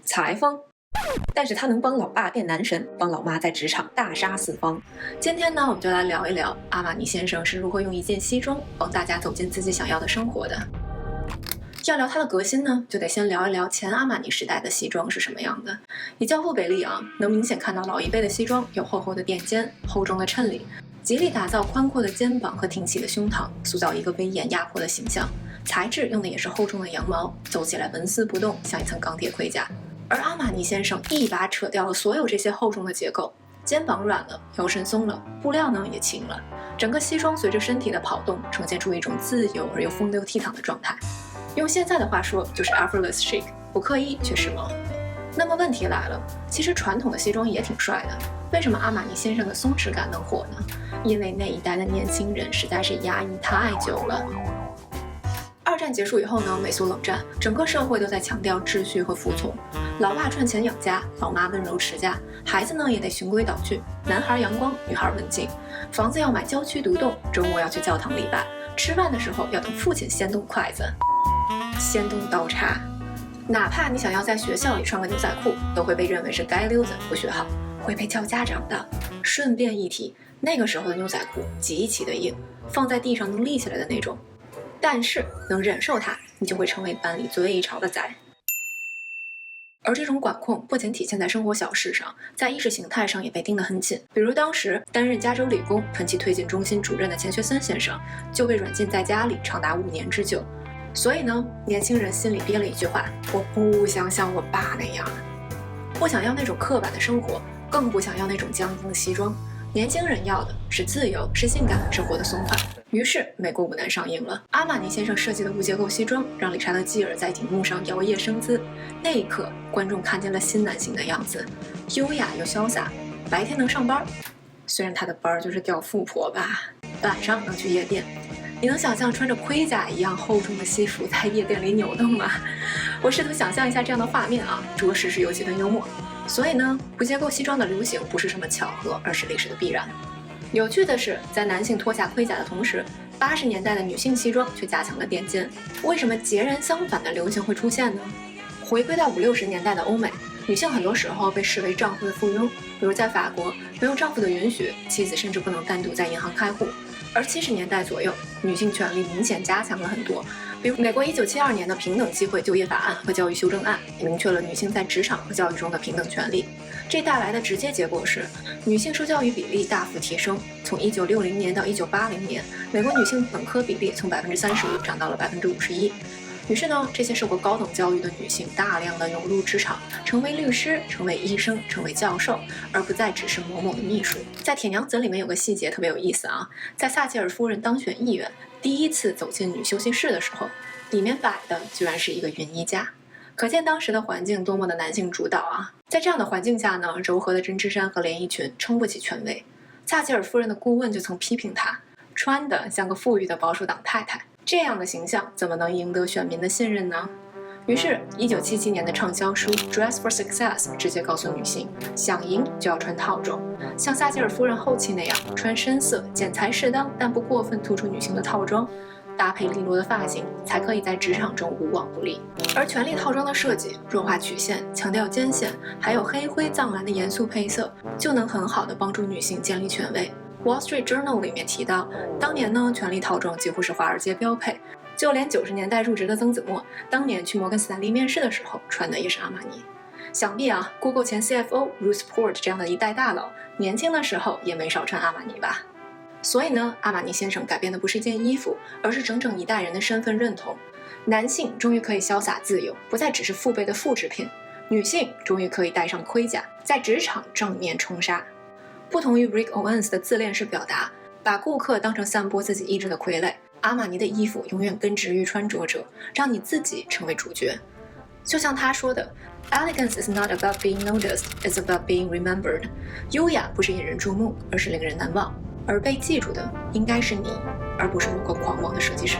裁缝。但是他能帮老爸变男神，帮老妈在职场大杀四方。今天呢，我们就来聊一聊阿玛尼先生是如何用一件西装帮大家走进自己想要的生活的。要聊他的革新呢，就得先聊一聊前阿玛尼时代的西装是什么样的。以教父为例啊，能明显看到老一辈的西装有厚厚的垫肩、厚重的衬里，极力打造宽阔的肩膀和挺起的胸膛，塑造一个威严压迫的形象。材质用的也是厚重的羊毛，走起来纹丝不动，像一层钢铁盔甲。而阿玛尼先生一把扯掉了所有这些厚重的结构，肩膀软了，腰身松了，布料呢也轻了，整个西装随着身体的跑动，呈现出一种自由而又风流倜傥的状态。用现在的话说，就是 effortless chic， 不刻意却时髦。那么问题来了，其实传统的西装也挺帅的，为什么阿玛尼先生的松弛感能火呢？因为那一代的年轻人实在是压抑太久了。二战结束以后呢，美苏冷战，整个社会都在强调秩序和服从。老爸赚钱养家，老妈温柔持家，孩子呢也得循规蹈矩，男孩阳光，女孩文静。房子要买郊区独栋，周末要去教堂礼拜，吃饭的时候要等父亲先动筷子，先动刀叉。哪怕你想要在学校里穿个牛仔裤，都会被认为是街溜子，不学好，会被叫家长的。顺便一提，那个时候的牛仔裤极其的硬，放在地上能立起来的那种。但是能忍受它，你就会成为班里最潮的仔。而这种管控不仅体现在生活小事上，在意识形态上也被盯得很紧。比如当时担任加州理工团契推进中心主任的钱学森先生，就被软禁在家里长达5年之久。所以呢，年轻人心里憋了一句话：我不想像我爸那样，不想要那种刻板的生活，更不想要那种僵硬的西装。年轻人要的是自由，是性感，是活得松快。于是美国舞男上映了，阿玛尼先生设计的无结构西装让理查德基尔在荧幕上摇曳生姿。那一刻，观众看见了新男性的样子，优雅又潇洒。白天能上班，虽然他的班就是钓富婆吧，晚上能去夜店。你能想象穿着盔甲一样厚重的西服在夜店里扭动吗？我试图想象一下这样的画面啊，着实是有几分幽默。所以呢，不结构西装的流行不是什么巧合，而是历史的必然。有趣的是，在男性脱下盔甲的同时，80年代的女性西装却加强了垫肩。为什么截然相反的流行会出现呢？回归到50、60年代的欧美，女性很多时候被视为丈夫的附庸，比如在法国，没有丈夫的允许，妻子甚至不能单独在银行开户。而70年代左右，女性权利明显加强了很多，比如美国1972年的平等机会就业法案和教育修正案，明确了女性在职场和教育中的平等权利。这带来的直接结果是，女性受教育比例大幅提升。从1960年到1980年，美国女性本科比例从35%涨到了51%。于是呢，这些受过高等教育的女性大量的涌入职场，成为律师，成为医生，成为教授，而不再只是某某的秘书。在《铁娘子》里面有个细节特别有意思啊，在撒切尔夫人当选议员，第一次走进女休息室的时候，里面摆的居然是一个熨衣架。可见当时的环境多么的男性主导啊！在这样的环境下呢，柔和的针织衫和连衣裙撑不起权威。撒切尔夫人的顾问就曾批评她，穿得像个富裕的保守党太太。这样的形象怎么能赢得选民的信任呢？于是1977年的畅销书《Dress for Success》直接告诉女性，想赢就要穿套装，像撒切尔夫人后期那样，穿深色、剪裁适当但不过分突出女性的套装，搭配利落的发型，才可以在职场中无往不利。而权力套装的设计，弱化曲线，强调肩线，还有黑灰藏蓝的严肃配色，就能很好的帮助女性建立权威。Wall Street Journal 里面提到，当年呢，权力套装几乎是华尔街标配，就连90年代入职的曾子墨，当年去摩根斯坦利面试的时候，穿的也是阿玛尼。想必啊 ，Google 前 CFO Ruth Port 这样的一代大佬，年轻的时候也没少穿阿玛尼吧。所以呢，阿玛尼先生改变的不是件衣服，而是整整一代人的身份认同。男性终于可以潇洒自由，不再只是父辈的复制品；女性终于可以戴上盔甲，在职场正面冲杀。不同于 Rick Owens 的自恋式表达，把顾客当成散播自己意志的傀儡，阿玛尼的衣服永远根植于穿着者，让你自己成为主角。就像他说的 ，Elegance is not about being noticed, it's about being remembered。优雅不是引人注目，而是令人难忘。而被记住的应该是你，而不是某个狂妄的设计师。